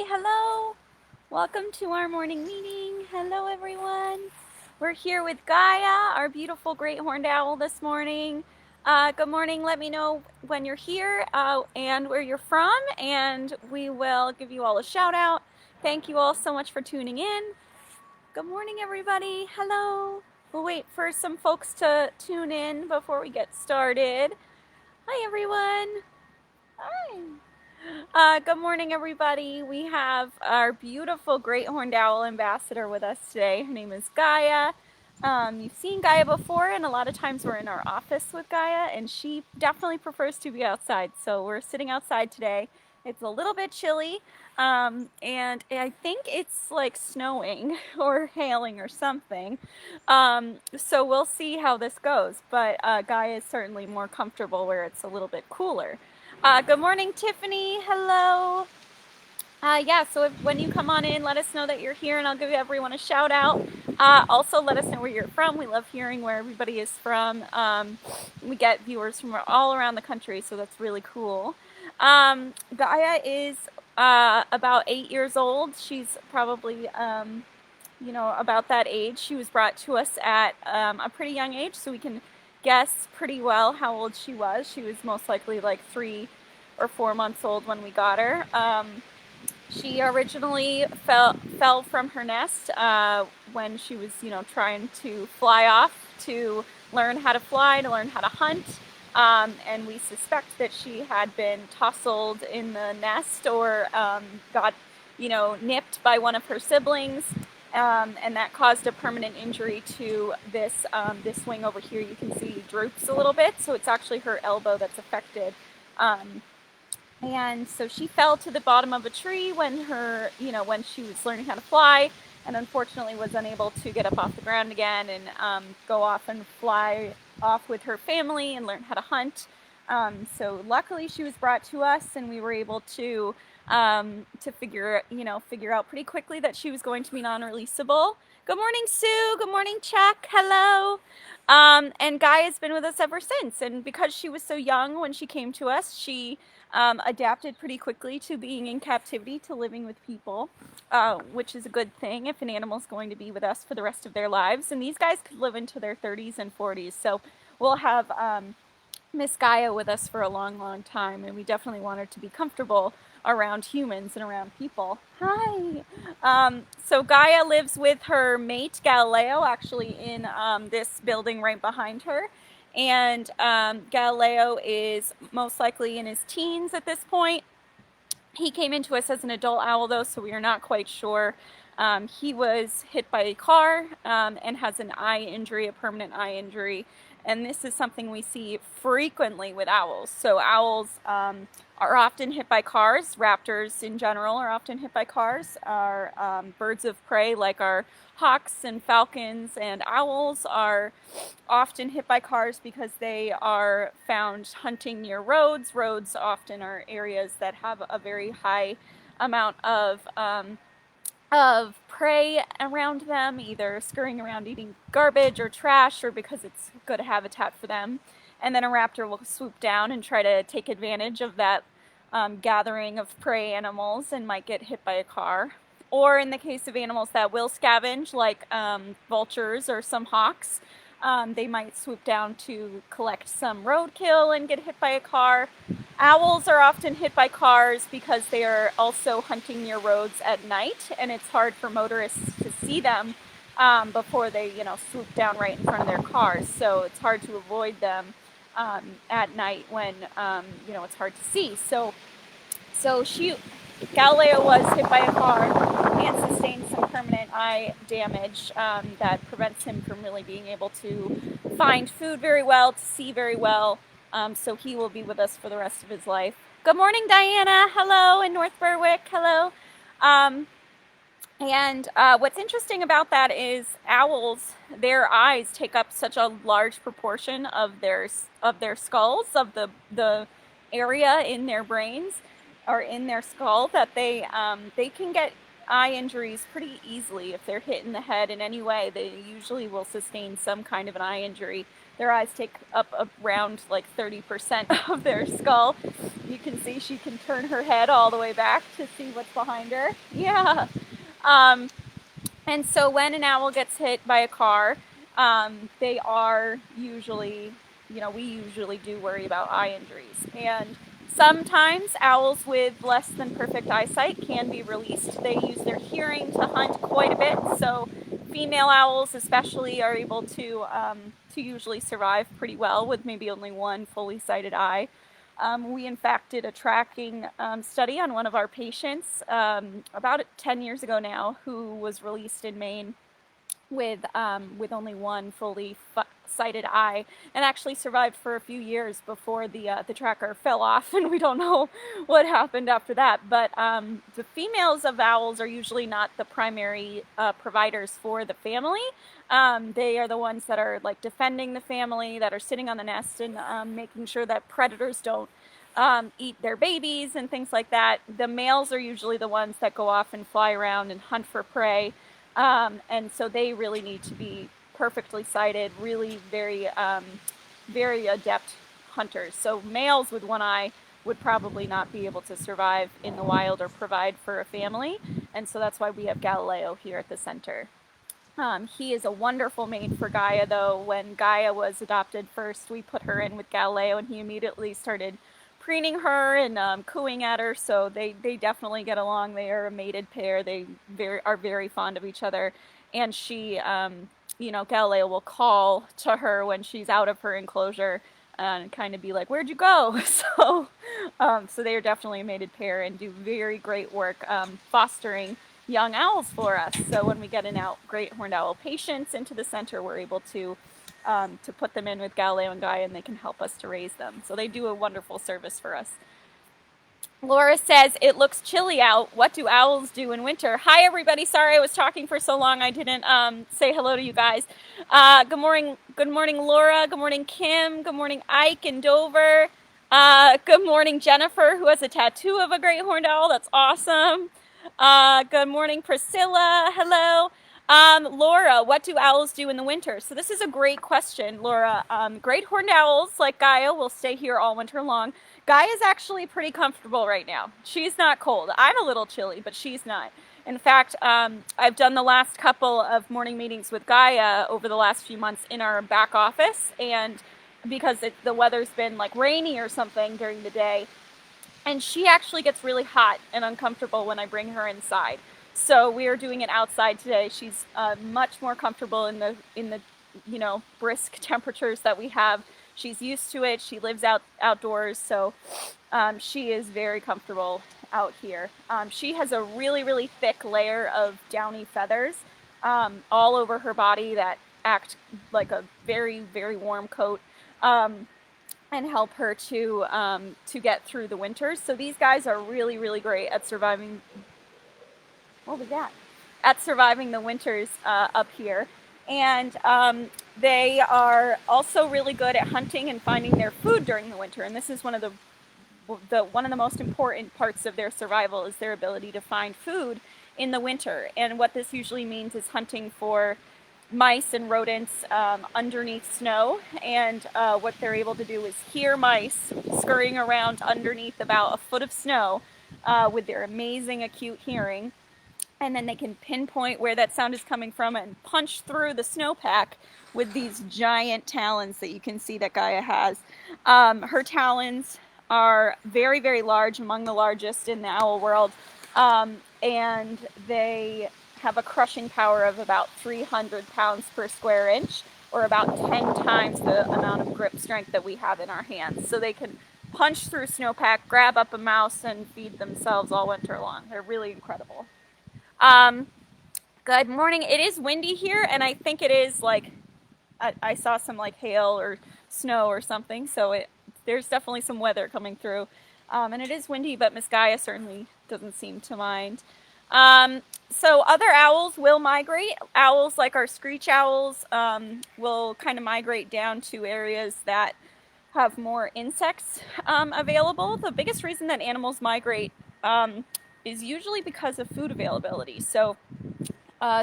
Hello. Welcome to our morning meeting. Hello, everyone. We're here with Gaia, our beautiful great horned owl this morning. Good morning. Let me know when you're here and where you're from, and we will give you all a shout out. Thank you all so much for tuning in. Good morning, everybody. Hello. We'll wait for some folks to tune in before we get started. Hi, everyone. Hi. Good morning, everybody. We have our beautiful great horned owl ambassador with us today. Her name is Gaia. You've seen Gaia before, and a lot of times we're in our office with Gaia, and she definitely prefers to be outside. So we're sitting outside today. It's a little bit chilly, and I think it's like snowing or hailing or something. So we'll see how this goes. But Gaia is certainly more comfortable where it's a little bit cooler. Good morning, Tiffany. Hello. So when you come on in, let us know that you're here, and I'll give everyone a shout out. Also, let us know where you're from. We love hearing where everybody is from. We get viewers from all around the country, so that's really cool. Gaia is about 8 years old. She's probably, about that age. She was brought to us at a pretty young age, so we can guess pretty well how old she was. She was most likely like 3 or 4 months old when we got her. She originally fell from her nest when she was, trying to fly off to learn how to fly, to learn how to hunt. And we suspect that she had been tousled in the nest or got, nipped by one of her siblings. And that caused a permanent injury to this wing over here. You can see droops a little bit, so it's actually her elbow that's affected. And so she fell to the bottom of a tree when she was learning how to fly, and unfortunately was unable to get up off the ground again and go off and fly off with her family and learn how to hunt. So luckily she was brought to us, and we were able to figure out pretty quickly that she was going to be non-releasable. Good morning, Sue. Good morning, Chuck. Hello. And Guy has been with us ever since. And because she was so young when she came to us, she adapted pretty quickly to being in captivity, to living with people, which is a good thing if an animal's going to be with us for the rest of their lives. And these guys could live into their 30s and 40s. So we'll have Miss Gaia with us for a long, long time, and we definitely want her to be comfortable around humans and around people. Hi! So Gaia lives with her mate, Galileo, actually in this building right behind her. And Galileo is most likely in his teens at this point. He came into us as an adult owl, though, so we are not quite sure. He was hit by a car and has an eye injury, a permanent eye injury. And this is something we see frequently with owls. So owls are often hit by cars. Raptors in general are often hit by cars. Our birds of prey, like our hawks and falcons and owls, are often hit by cars because they are found hunting near roads. Roads often are areas that have a very high amount of prey around them, either scurrying around eating garbage or trash, or because it's good habitat for them. And then a raptor will swoop down and try to take advantage of that gathering of prey animals and might get hit by a car. Or in the case of animals that will scavenge, like vultures or some hawks, they might swoop down to collect some roadkill and get hit by a car. Owls are often hit by cars because they are also hunting near roads at night, and it's hard for motorists to see them before they, swoop down right in front of their cars. So it's hard to avoid them at night when, it's hard to see. So Galileo was hit by a car and sustained some permanent eye damage that prevents him from really being able to find food very well, to see very well. So he will be with us for the rest of his life. Good morning, Diana. Hello, in North Berwick. Hello. And what's interesting about that is owls, their eyes take up such a large proportion of their skulls, of the area in their brains or in their skull, that they can get eye injuries pretty easily if they're hit in the head in any way. They usually will sustain some kind of an eye injury Their eyes take up around like 30% of their skull. You can see she can turn her head all the way back to see what's behind her. Yeah. And so when an owl gets hit by a car, they are usually, we usually do worry about eye injuries. And sometimes owls with less than perfect eyesight can be released. They use their hearing to hunt quite a bit. So female owls especially are able to usually survive pretty well with maybe only one fully sighted eye. We in fact did a tracking study on one of our patients about 10 years ago now, who was released in Maine with only one fully sighted eye, and actually survived for a few years before the tracker fell off, and we don't know what happened after that. But the females of owls are usually not the primary providers for the family. They are the ones that are like defending the family, that are sitting on the nest and making sure that predators don't eat their babies and things like that. The males are usually the ones that go off and fly around and hunt for prey. And so they really need to be perfectly sighted, really very, very adept hunters. So males with one eye would probably not be able to survive in the wild or provide for a family. And so that's why we have Galileo here at the center. He is a wonderful mate for Gaia, though. When Gaia was adopted first, we put her in with Galileo, and he immediately started preening her and cooing at her, so they definitely get along. They are a mated pair. They are very fond of each other, and she, Galileo will call to her when she's out of her enclosure and kind of be like, "Where'd you go?" So they are definitely a mated pair and do very great work fostering young owls for us. So when we get great horned owl patients into the center, we're able to put them in with Galileo and Gaia, and they can help us to raise them. So they do a wonderful service for us. Laura says, it looks chilly out. What do owls do in winter? Hi, everybody. Sorry I was talking for so long. I didn't say hello to you guys. Good morning, Laura. Good morning, Kim. Good morning, Ike in Dover. Good morning, Jennifer, who has a tattoo of a great horned owl. That's awesome. Good morning, Priscilla. Hello. Laura, what do owls do in the winter? So this is a great question, Laura. Great horned owls, like Gaia, will stay here all winter long. Gaia is actually pretty comfortable right now. She's not cold. I'm a little chilly, but she's not. In fact, I've done the last couple of morning meetings with Gaia over the last few months in our back office, and because the weather's been like rainy or something during the day, and she actually gets really hot and uncomfortable when I bring her inside. So we are doing it outside today. She's much more comfortable in the brisk temperatures that we have. She's used to it. She lives outdoors, so she is very comfortable out here. She has a really, really thick layer of downy feathers all over her body that act like a very, very warm coat. And help her to get through the winters. So these guys are really, really great at surviving. What was that? At surviving the winters up here, and they are also really good at hunting and finding their food during the winter. And this is one of the most important parts of their survival, is their ability to find food in the winter. And what this usually means is hunting for mice and rodents underneath snow, and what they're able to do is hear mice scurrying around underneath about a foot of snow with their amazing acute hearing, and then they can pinpoint where that sound is coming from and punch through the snowpack with these giant talons that you can see that Gaia has. Her talons are very, very large, among the largest in the owl world, and they have a crushing power of about 300 pounds per square inch, or about 10 times the amount of grip strength that we have in our hands. So they can punch through snowpack, grab up a mouse, and feed themselves all winter long. They're really incredible. Good morning. It is windy here, and I think it is like, I saw some like hail or snow or something, so there's definitely some weather coming through. And it is windy, but Miss Gaia certainly doesn't seem to mind. So other owls will migrate. Owls like our screech owls will kind of migrate down to areas that have more insects available. The biggest reason that animals migrate is usually because of food availability. So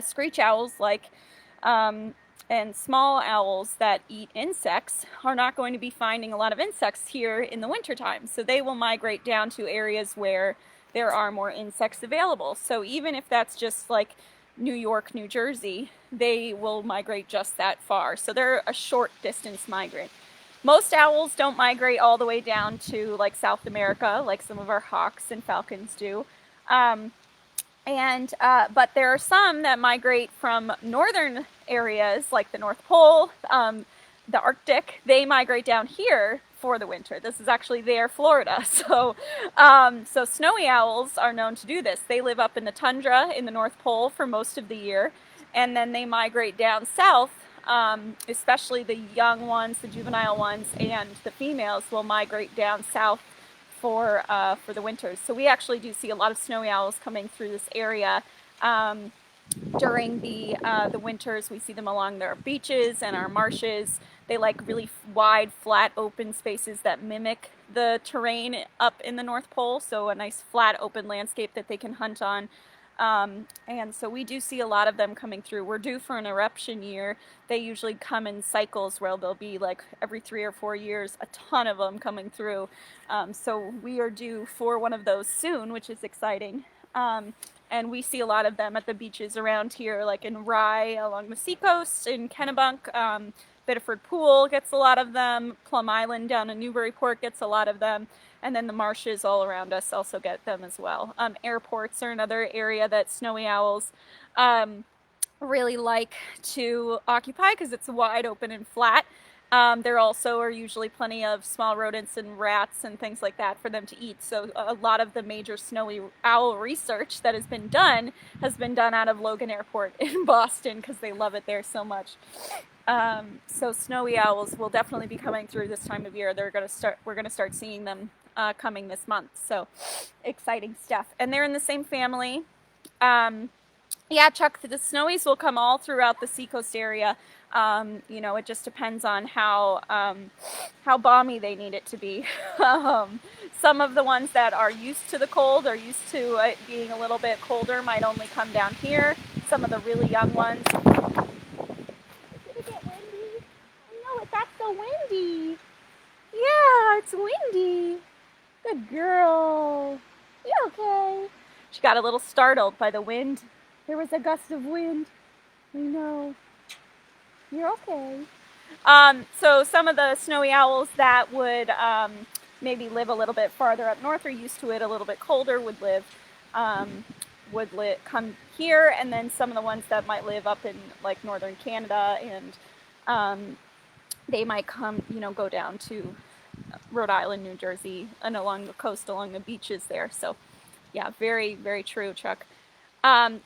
screech owls like And small owls that eat insects are not going to be finding a lot of insects here in the wintertime. So they will migrate down to areas where there are more insects available. So even if that's just like New York, New Jersey, they will migrate just that far. So they're a short distance migrant. Most owls don't migrate all the way down to like South America, like some of our hawks and falcons do. But there are some that migrate from northern areas like the North Pole, the Arctic. They migrate down here for the winter. This is actually their Florida. So snowy owls are known to do this. They live up in the tundra in the North Pole for most of the year, and then they migrate down south. Especially the young ones, the juvenile ones, and the females will migrate down south for the winters. So we actually do see a lot of snowy owls coming through this area during the winters. We see them along their beaches and our marshes. They like really wide, flat, open spaces that mimic the terrain up in the North Pole. So a nice flat, open landscape that they can hunt on. And so we do see a lot of them coming through. We're due for an eruption year. They usually come in cycles where they'll be like every 3 or 4 years, a ton of them coming through. So we are due for one of those soon, which is exciting. And we see a lot of them at the beaches around here, like in Rye along the seacoast, in Kennebunk. Biddeford Pool gets a lot of them. Plum Island down in Newburyport gets a lot of them. And then the marshes all around us also get them as well. Airports are another area that snowy owls really like to occupy because it's wide open and flat. There also are usually plenty of small rodents and rats and things like that for them to eat. So a lot of the major snowy owl research that has been done out of Logan Airport in Boston because they love it there so much. So snowy owls will definitely be coming through this time of year. We're gonna start seeing them coming this month. So exciting stuff. And they're in the same family. Yeah, Chuck, the snowies will come all throughout the seacoast area. You know, it just depends on how balmy they need it to be. Some of the ones that are used to the cold, or used to it being a little bit colder, might only come down here. Some of the really young ones. Did it get windy? I know it. That's so windy. Yeah, it's windy. Good girl. You okay? She got a little startled by the wind. There was a gust of wind. I know. You're okay. So some of the snowy owls that would maybe live a little bit farther up north, or used to it a little bit colder, would come here, and then some of the ones that might live up in like northern Canada, and they might come, go down to Rhode Island, New Jersey, and along the coast, along the beaches there. So yeah, very, very true, Chuck.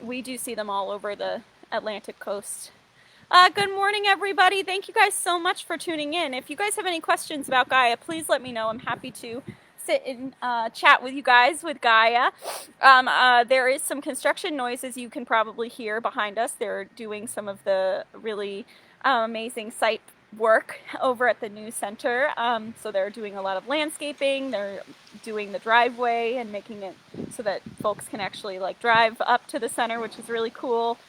We do see them all over the Atlantic coast. Good morning, everybody. Thank you guys so much for tuning in. If you guys have any questions about Gaia, please let me know. I'm happy to sit and chat with you guys with Gaia. There is some construction noises you can probably hear behind us. They're doing some of the really amazing site work over at the new center. So they're doing a lot of landscaping. They're doing the driveway and making it so that folks can actually like drive up to the center, which is really cool.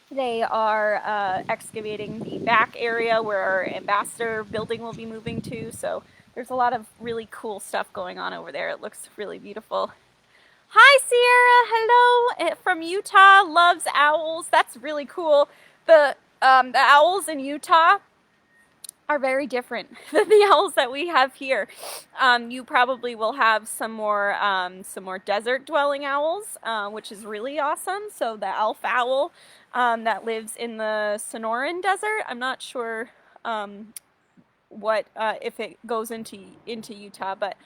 They are excavating the back area where our ambassador building will be moving to. So there's a lot of really cool stuff going on over there. It looks really beautiful. Hi, Sierra. Hello from Utah. Loves owls. That's really cool. The owls in Utah are very different than the owls that we have here. You probably will have some more desert-dwelling owls, which is really awesome. So the elf owl that lives in the Sonoran Desert. I'm not sure if it goes into Utah, but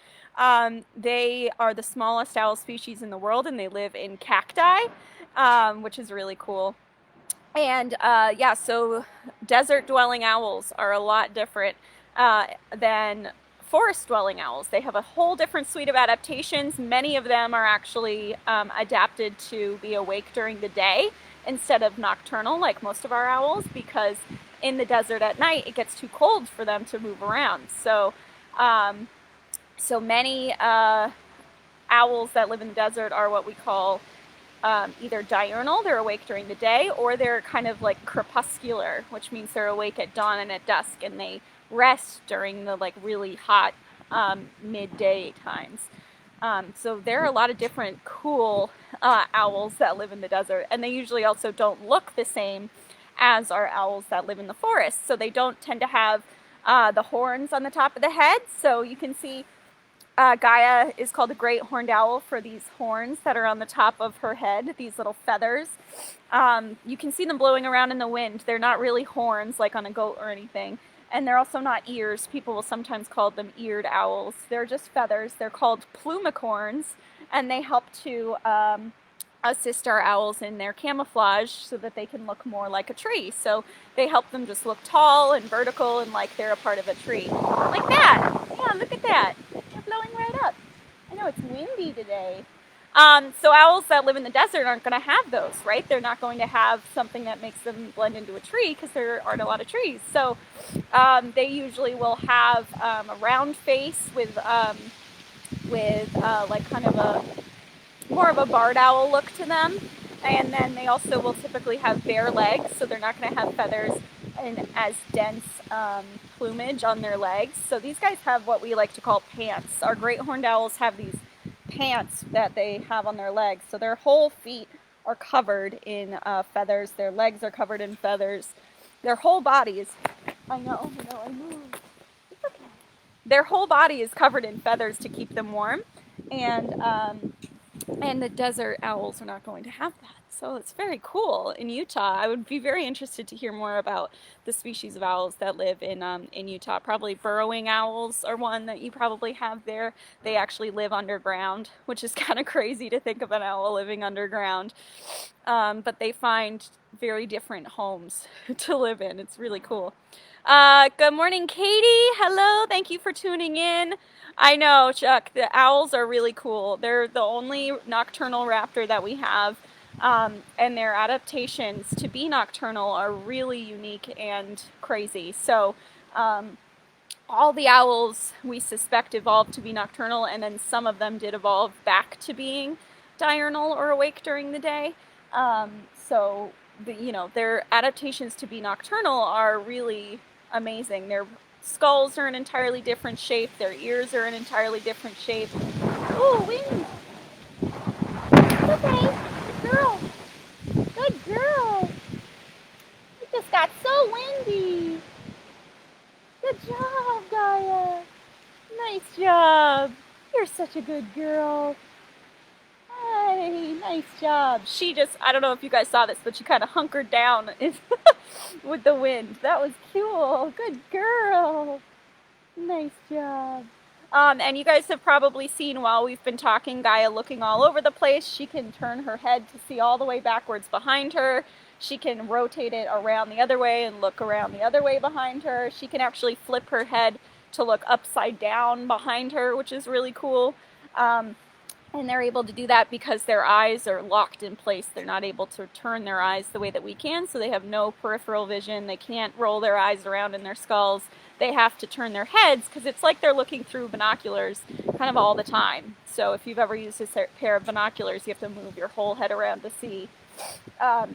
they are the smallest owl species in the world, and they live in cacti, which is really cool. And yeah, so desert-dwelling owls are a lot different than forest-dwelling owls. They have a whole different suite of adaptations. Many of them are actually adapted to be awake during the day instead of nocturnal, like most of our owls, because in the desert at night it gets too cold for them to move around. So, so many owls that live in the desert are what we call either diurnal, they're awake during the day, or they're kind of like crepuscular, which means they're awake at dawn and at dusk, and they rest during the like really hot midday times. So there are a lot of different cool owls that live in the desert, and they usually also don't look the same as our owls that live in the forest. So they don't tend to have the horns on the top of the head. So you can see Gaia is called a great horned owl for these horns that are on the top of her head, these little feathers. You can see them blowing around in the wind. They're not really horns like on a goat or anything. And they're also not ears. People will sometimes call them eared owls. They're just feathers. They're called plumicorns, and they help to assist our owls in their camouflage so that they can look more like a tree. So they help them just look tall and vertical and like they're a part of a tree. Like that. Yeah, look at that. They're blowing right up. I know it's windy today. So owls that live in the desert aren't going to have those, right? They're not going to have something that makes them blend into a tree because there aren't a lot of trees. So they usually will have a round face with like kind of a more of a barred owl look to them. And then they also will typically have bare legs, so they're not going to have feathers and as dense plumage on their legs. So these guys have what we like to call pants. Our great horned owls have these pants that they have on their legs. So their whole feet are covered in feathers. Their legs are covered in feathers. Their whole bodies, I moved. It's okay. Their whole body is covered in feathers to keep them warm. And the desert owls are not going to have that. So it's very cool in Utah. I would be very interested to hear more about the species of owls that live in Utah. Probably burrowing owls are one that you probably have there. They actually live underground, which is kind of crazy to think of an owl living underground. But they find very different homes to live in. It's really cool. Good morning, Katie. Hello. Thank you for tuning in. I know, Chuck, the owls are really cool. They're the only nocturnal raptor that we have, and their adaptations to be nocturnal are really unique and crazy. So all the owls we suspect evolved to be nocturnal, and then some of them did evolve back to being diurnal or awake during the day. So their adaptations to be nocturnal are really amazing. Their skulls are an entirely different shape. Their ears are an entirely different shape. Ooh, wind! Okay, good girl. Good girl. It just got so windy. Good job, Gaia. Nice job. You're such a good girl. Hey, nice job. I don't know if you guys saw this, but she kind of hunkered down with the wind. That was cool. Good girl. Nice job. And you guys have probably seen while we've been talking, Gaia looking all over the place. She can turn her head to see all the way backwards behind her. She can rotate it around the other way and look around the other way behind her. She can actually flip her head to look upside down behind her, which is really cool. And they're able to do that because their eyes are locked in place. They're not able to turn their eyes the way that we can, so they have no peripheral vision. They can't roll their eyes around in their skulls. They have to turn their heads because it's like they're looking through binoculars kind of all the time. So if you've ever used a pair of binoculars, you have to move your whole head around to see.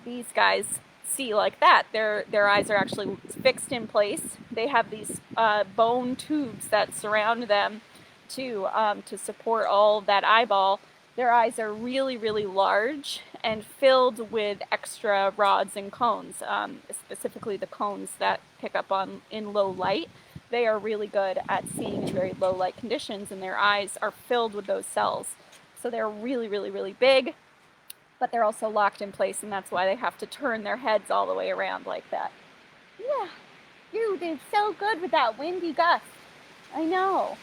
These guys see like that. Their eyes are actually fixed in place. They have these bone tubes that surround them to support all that eyeball. Their eyes are really, really large and filled with extra rods and cones, specifically the cones that pick up on in low light. They are really good at seeing in very low light conditions, and their eyes are filled with those cells. So they're really, really, really big, but they're also locked in place, and that's why they have to turn their heads all the way around like that. Yeah, you did so good with that windy gust. I know.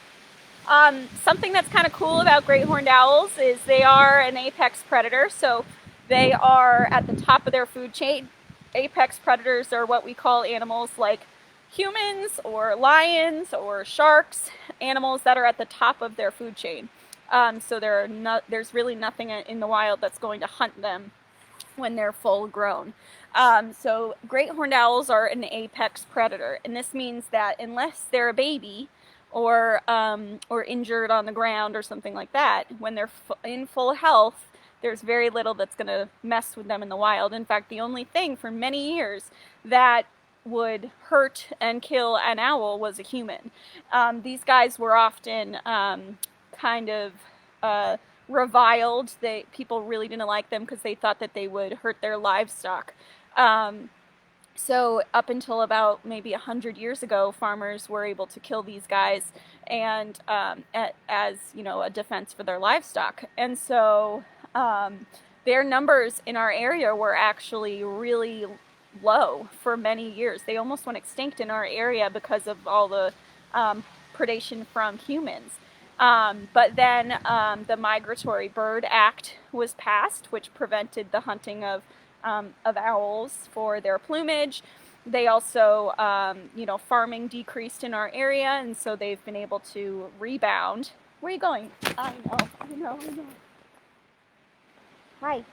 Something that's kind of cool about great horned owls is they are an apex predator, so they are at the top of their food chain. Apex predators are what we call animals like humans or lions or sharks, animals that are at the top of their food chain. So there's really nothing in the wild that's going to hunt them when they're full grown. So great horned owls are an apex predator, and this means that unless they're a baby or injured on the ground or something like that, when they're in full health, there's very little that's going to mess with them in the wild. In fact, the only thing for many years that would hurt and kill an owl was a human. These guys were often kind of reviled. People really didn't like them because they thought that they would hurt their livestock. So up until about maybe 100 years ago, farmers were able to kill these guys and as a defense for their livestock. And so their numbers in our area were actually really low for many years. They almost went extinct in our area because of all the predation from humans. But then the Migratory Bird Act was passed, which prevented the hunting of owls for their plumage. They also, farming decreased in our area, and so they've been able to rebound. Where are you going? I know. Hi.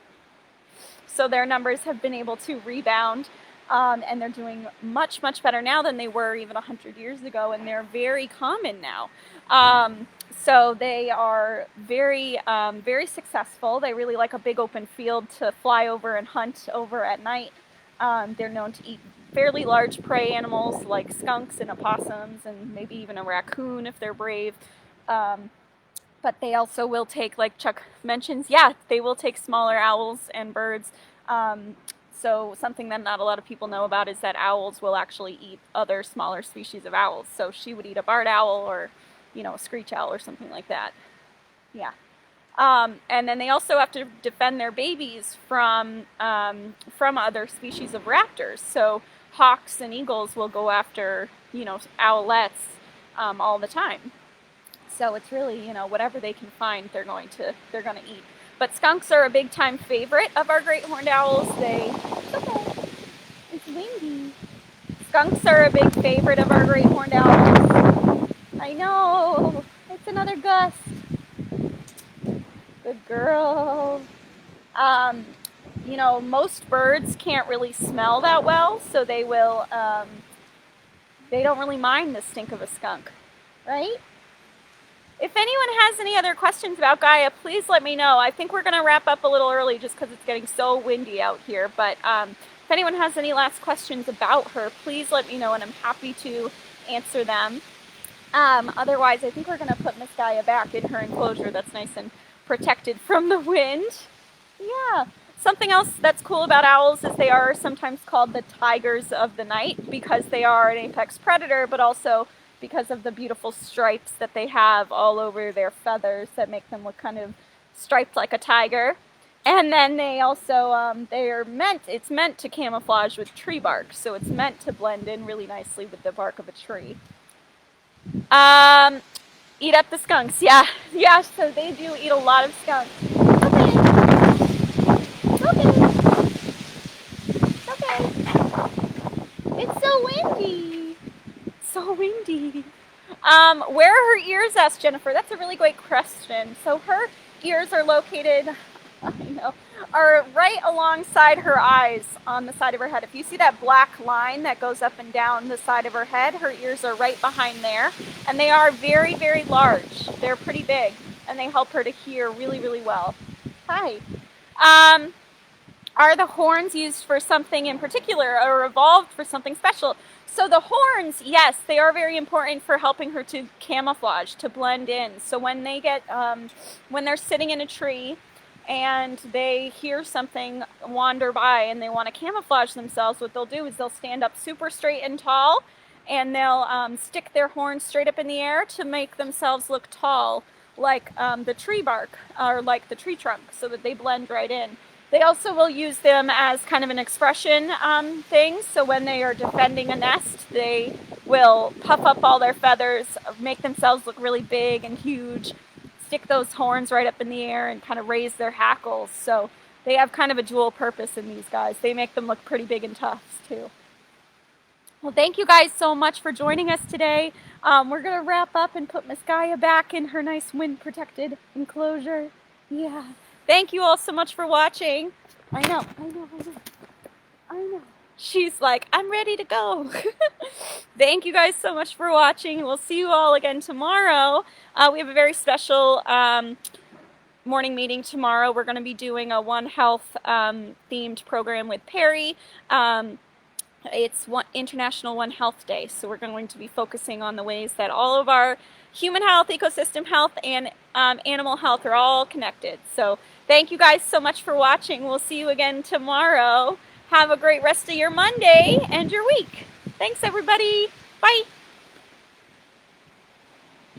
So their numbers have been able to rebound, and they're doing much, much better now than they were even 100 years ago, and they're very common now. So they are very, very successful. They really like a big open field to fly over and hunt over at night. They're known to eat fairly large prey animals like skunks and opossums and maybe even a raccoon if they're brave. But they also will take, like Chuck mentions, they will take smaller owls and birds. So something that not a lot of people know about is that owls will actually eat other smaller species of owls. So she would eat a barred owl or a screech owl or something like that. Yeah. And then they also have to defend their babies from other species of raptors. So hawks and eagles will go after, owlets all the time. So it's really, whatever they can find, they're going to eat. But skunks are a big time favorite of our great horned owls. It's windy. Skunks are a big favorite of our great horned owls. I know. It's another gust. Good girl. Most birds can't really smell that well, so they don't really mind the stink of a skunk, right? If anyone has any other questions about Gaia, please let me know. I think we're going to wrap up a little early just because it's getting so windy out here. But if anyone has any last questions about her, please let me know, and I'm happy to answer them. Otherwise, I think we're going to put Miss Gaia back in her enclosure that's nice and protected from the wind. Yeah. Something else that's cool about owls is they are sometimes called the tigers of the night because they are an apex predator, but also because of the beautiful stripes that they have all over their feathers that make them look kind of striped like a tiger. And then they also, it's meant to camouflage with tree bark, so it's meant to blend in really nicely with the bark of a tree. Eat up the skunks, yeah, so they do eat a lot of skunks. Okay. It's so windy. Where are her ears, asked Jennifer. That's a really great question. So her ears are located, are right alongside her eyes on the side of her head. If you see that black line that goes up and down the side of her head, her ears are right behind there. And they are very, very large. They're pretty big. And they help her to hear really, really well. Hi. Are the horns used for something in particular or evolved for something special? So the horns, yes, they are very important for helping her to camouflage, to blend in. So when they get, when they're sitting in a tree and they hear something wander by and they want to camouflage themselves, what they'll do is they'll stand up super straight and tall, and they'll stick their horns straight up in the air to make themselves look tall, like the tree bark or like the tree trunk, so that they blend right in. They also will use them as kind of an expression thing. So when they are defending a nest, they will puff up all their feathers, make themselves look really big and huge, stick those horns right up in the air and kind of raise their hackles. So they have kind of a dual purpose in these guys. They make them look pretty big and tough too. Well, thank you guys so much for joining us today. We're going to wrap up and put Miss Gaia back in her nice wind-protected enclosure. Yeah. Thank you all so much for watching. I know. She's like, I'm ready to go. Thank you guys so much for watching. We'll see you all again tomorrow. We have a very special morning meeting tomorrow, we're going to be doing a One Health themed program with Perry. It's International One Health Day, so we're going to be focusing on the ways that all of our human health, ecosystem health, and animal health are all connected. So thank you guys so much for watching. We'll see you again tomorrow. Have a great rest of your Monday and your week. Thanks, everybody. Bye.